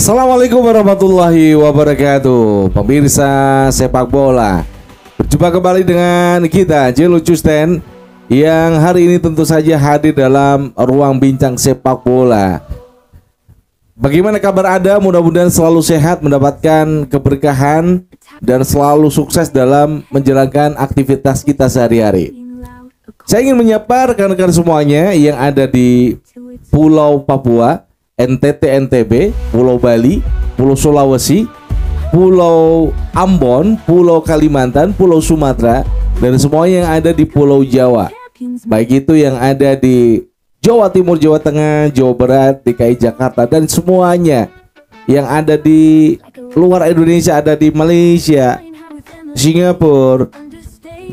Assalamualaikum warahmatullahi wabarakatuh. Pemirsa sepak bola, berjumpa kembali dengan kita Jelucusten yang hari ini tentu saja hadir dalam ruang bincang sepak bola. Bagaimana kabar Anda? Mudah-mudahan selalu sehat, mendapatkan keberkahan dan selalu sukses dalam menjalankan aktivitas kita sehari-hari. Saya ingin menyapa rekan-rekan semuanya yang ada di Pulau Papua, NTT NTB, Pulau Bali, Pulau Sulawesi, Pulau Ambon, Pulau Kalimantan, Pulau Sumatera, dan semua yang ada di Pulau Jawa. Baik itu yang ada di Jawa Timur, Jawa Tengah, Jawa Barat, DKI Jakarta, dan semuanya yang ada di luar Indonesia, ada di Malaysia, Singapura,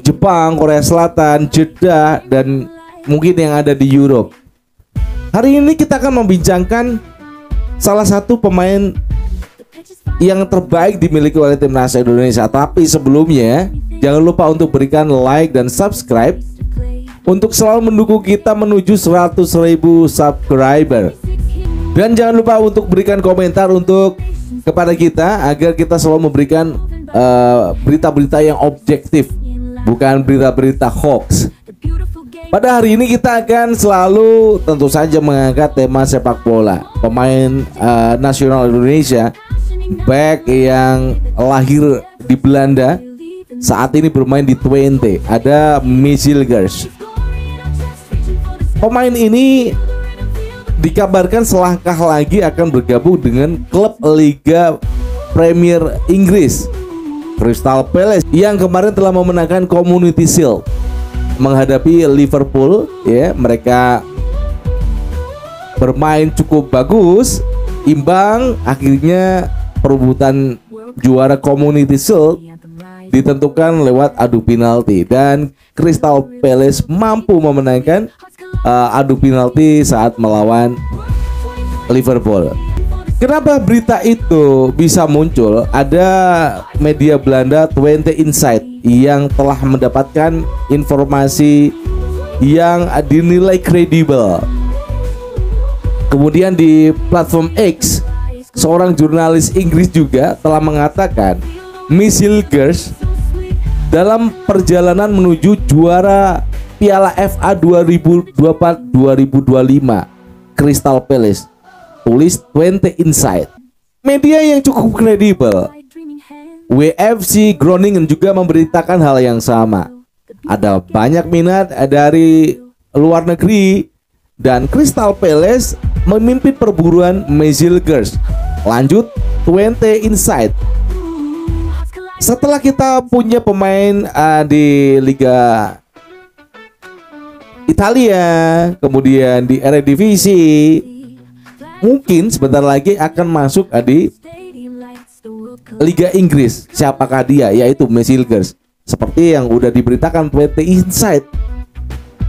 Jepang, Korea Selatan, Jeddah, dan mungkin yang ada di Europe. Hari ini kita akan membincangkan salah satu pemain yang terbaik dimiliki oleh timnas Indonesia. Tapi sebelumnya jangan lupa untuk berikan like dan subscribe untuk selalu mendukung kita menuju 100.000 subscriber. Dan jangan lupa untuk berikan komentar untuk kepada kita agar kita selalu memberikan berita-berita yang objektif, bukan berita-berita hoax. Pada hari ini kita akan selalu tentu saja mengangkat tema sepak bola. Pemain nasional Indonesia, back yang lahir di Belanda, saat ini bermain di Twente, ada Mijilgers. Pemain ini dikabarkan selangkah lagi akan bergabung dengan klub Liga Premier Inggris, Crystal Palace, yang kemarin telah memenangkan Community Shield menghadapi Liverpool. Ya, mereka bermain cukup bagus, imbang, akhirnya perebutan juara Community Shield ditentukan lewat adu penalti dan Crystal Palace mampu memenangkan adu penalti saat melawan Liverpool. Kenapa berita itu bisa muncul? Ada media Belanda, Twente Insight, yang telah mendapatkan informasi yang dinilai kredibel. Kemudian di platform X, seorang jurnalis Inggris juga telah mengatakan Mijilgers dalam perjalanan menuju juara Piala FA 2024-2025 Crystal Palace, tulis Twente Insight. Media yang cukup kredibel. WFC Groningen juga memberitakan hal yang sama. Ada banyak minat dari luar negeri dan Crystal Palace memimpin perburuan Mijilgers. Lanjut Twente Insight. Setelah kita punya pemain di Liga Italia, kemudian di Eredivisie, mungkin sebentar lagi akan masuk di Liga Inggris. Siapakah dia? Yaitu Mijilgers. Seperti yang udah diberitakan Twente Insight.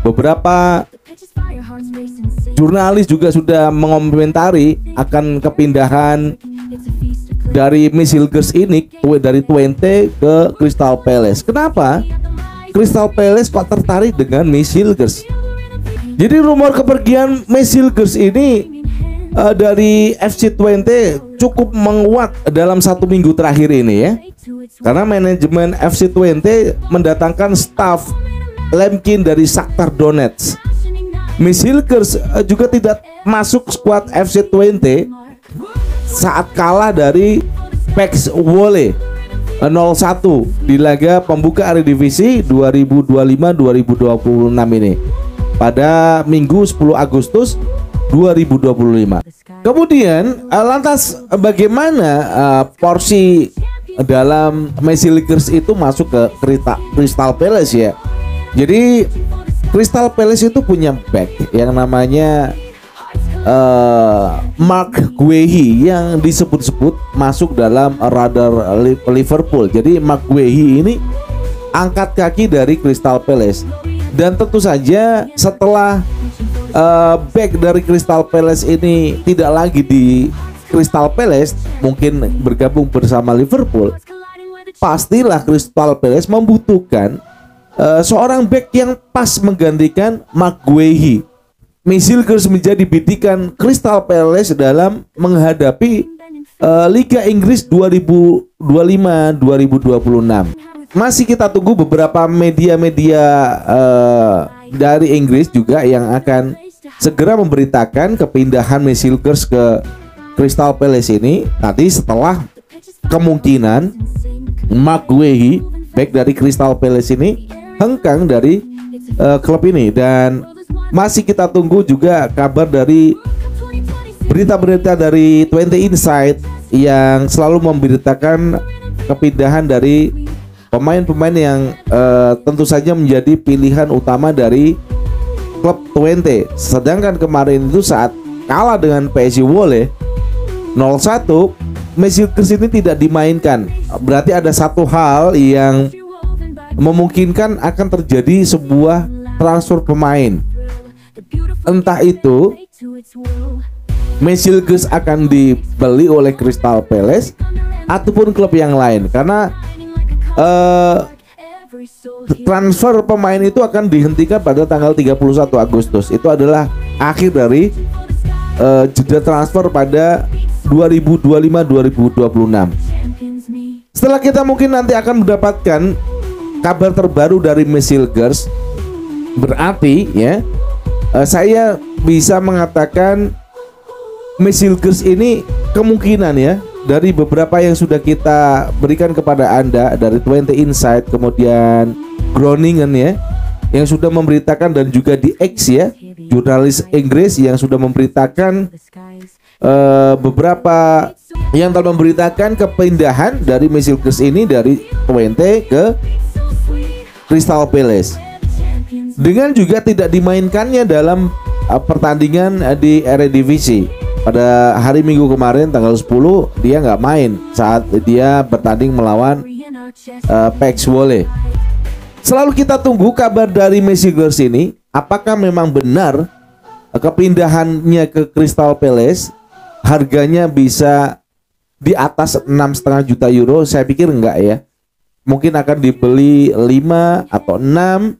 Beberapa jurnalis juga sudah mengomentari akan kepindahan dari Mijilgers ini dari Twente ke Crystal Palace. Kenapa Crystal Palace kok tertarik dengan Mijilgers? Jadi rumor kepergian Mijilgers ini dari FC Twente cukup menguat dalam 1 minggu terakhir ini ya, karena manajemen FC Twente mendatangkan staf Lemkin dari Shakhtar Donetsk. Mijilgers juga tidak masuk skuad FC Twente saat kalah dari PEC Zwolle 0-1 di laga pembuka Eredivisie 2025-2026 ini pada Minggu 10 Agustus 2025. Kemudian lantas bagaimana porsi dalam Mijilgers itu masuk ke Crystal Palace ya. Jadi Crystal Palace itu punya back yang namanya Mark Guehi yang disebut-sebut masuk dalam radar Liverpool. Jadi Mark Guehi ini angkat kaki dari Crystal Palace. Dan tentu saja setelah back dari Crystal Palace ini tidak lagi di Crystal Palace, mungkin bergabung bersama Liverpool, pastilah Crystal Palace membutuhkan seorang back yang pas menggantikan Mark Guehi. Mijilgers menjadi bidikan Crystal Palace dalam menghadapi Liga Inggris 2025-2026. Masih kita tunggu beberapa media-media dari Inggris juga yang akan segera memberitakan kepindahan Masilkers ke Crystal Palace ini nanti setelah kemungkinan Mark Guehi back dari Crystal Palace ini hengkang dari klub ini. Dan masih kita tunggu juga kabar dari berita-berita dari 20 Insight yang selalu memberitakan kepindahan dari pemain-pemain yang tentu saja menjadi pilihan utama dari klub 20. Sedangkan kemarin itu saat kalah dengan PSV Zwolle 0-1, Masilkers ini tidak dimainkan. Berarti ada satu hal yang memungkinkan akan terjadi sebuah transfer pemain. Entah itu Masilkers akan dibeli oleh Crystal Palace ataupun klub yang lain, karena transfer pemain itu akan dihentikan pada tanggal 31 Agustus. Itu adalah akhir dari jeda transfer pada 2025-2026. Setelah kita mungkin nanti akan mendapatkan kabar terbaru dari Masilkers, berarti ya saya bisa mengatakan Masilkers ini kemungkinan ya, dari beberapa yang sudah kita berikan kepada Anda dari 20 Insight, kemudian Groningen ya, yang sudah memberitakan, dan juga di X ya, jurnalis Inggris yang sudah memberitakan beberapa yang telah memberitakan kepindahan dari Masilkers ini dari 20 ke Crystal Palace, dengan juga tidak dimainkannya dalam pertandingan di Eredivisie. Pada hari Minggu kemarin tanggal 10 dia nggak main saat dia bertanding melawan PSV Zwolle. Selalu kita tunggu kabar dari Masilkers ini, apakah memang benar kepindahannya ke Crystal Palace harganya bisa di atas 6,5 juta euro. Saya pikir enggak ya, mungkin akan dibeli 5 atau 6,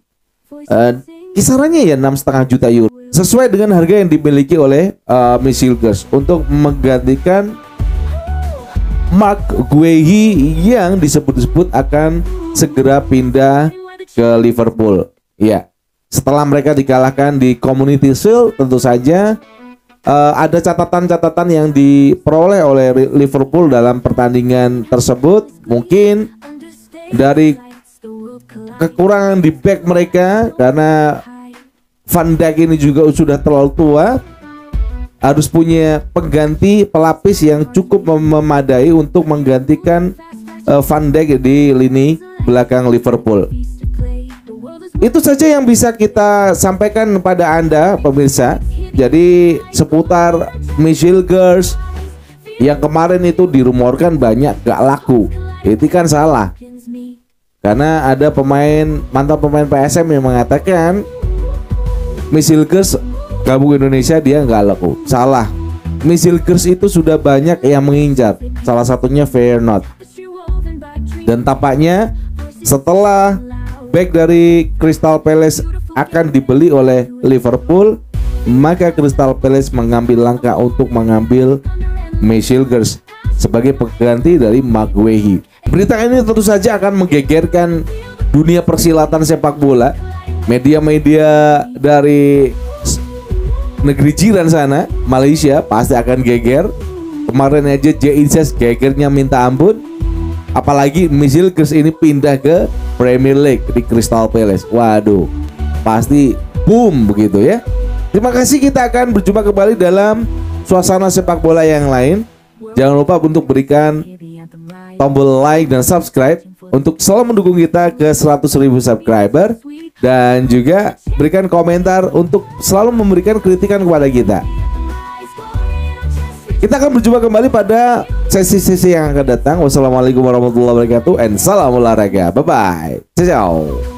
kisarannya ya 6,5 juta euro, sesuai dengan harga yang dimiliki oleh Masilkers untuk menggantikan Mark Guehi yang disebut-sebut akan segera pindah ke Liverpool. Ya, setelah mereka dikalahkan di Community Shield, tentu saja ada catatan-catatan yang diperoleh oleh Liverpool dalam pertandingan tersebut. Mungkin dari kekurangan di back mereka, karena Van Dijk ini juga sudah terlalu tua, harus punya pengganti pelapis yang cukup memadai untuk menggantikan Van Dijk di lini belakang Liverpool. Itu saja yang bisa kita sampaikan pada Anda pemirsa. Jadi seputar Masilkers yang kemarin itu dirumorkan banyak gak laku, itu kan salah. Karena ada mantan pemain PSM yang mengatakan Masilkers gabung Indonesia dia nggak laku. Salah. Masilkers itu sudah banyak yang mengincar, salah satunya Feyenoord. Dan tampaknya setelah back dari Crystal Palace akan dibeli oleh Liverpool, maka Crystal Palace mengambil langkah untuk mengambil Masilkers sebagai pengganti dari Mark Guehi. Berita ini tentu saja akan menggegerkan dunia persilatan sepak bola. Media-media dari negeri jiran sana, Malaysia, pasti akan geger. Kemarin aja J-Inces gegernya minta ampun. Apalagi Masilkers ini pindah ke Premier League di Crystal Palace. Waduh, pasti boom begitu ya. Terima kasih, kita akan berjumpa kembali dalam suasana sepak bola yang lain. Jangan lupa untuk berikan tombol like dan subscribe untuk selalu mendukung kita ke 100.000 subscriber, dan juga berikan komentar untuk selalu memberikan kritikan kepada kita. Kita akan berjumpa kembali pada sesi-sesi yang akan datang. Wassalamualaikum warahmatullahi wabarakatuh, and salam olahraga. Bye bye. Ciao.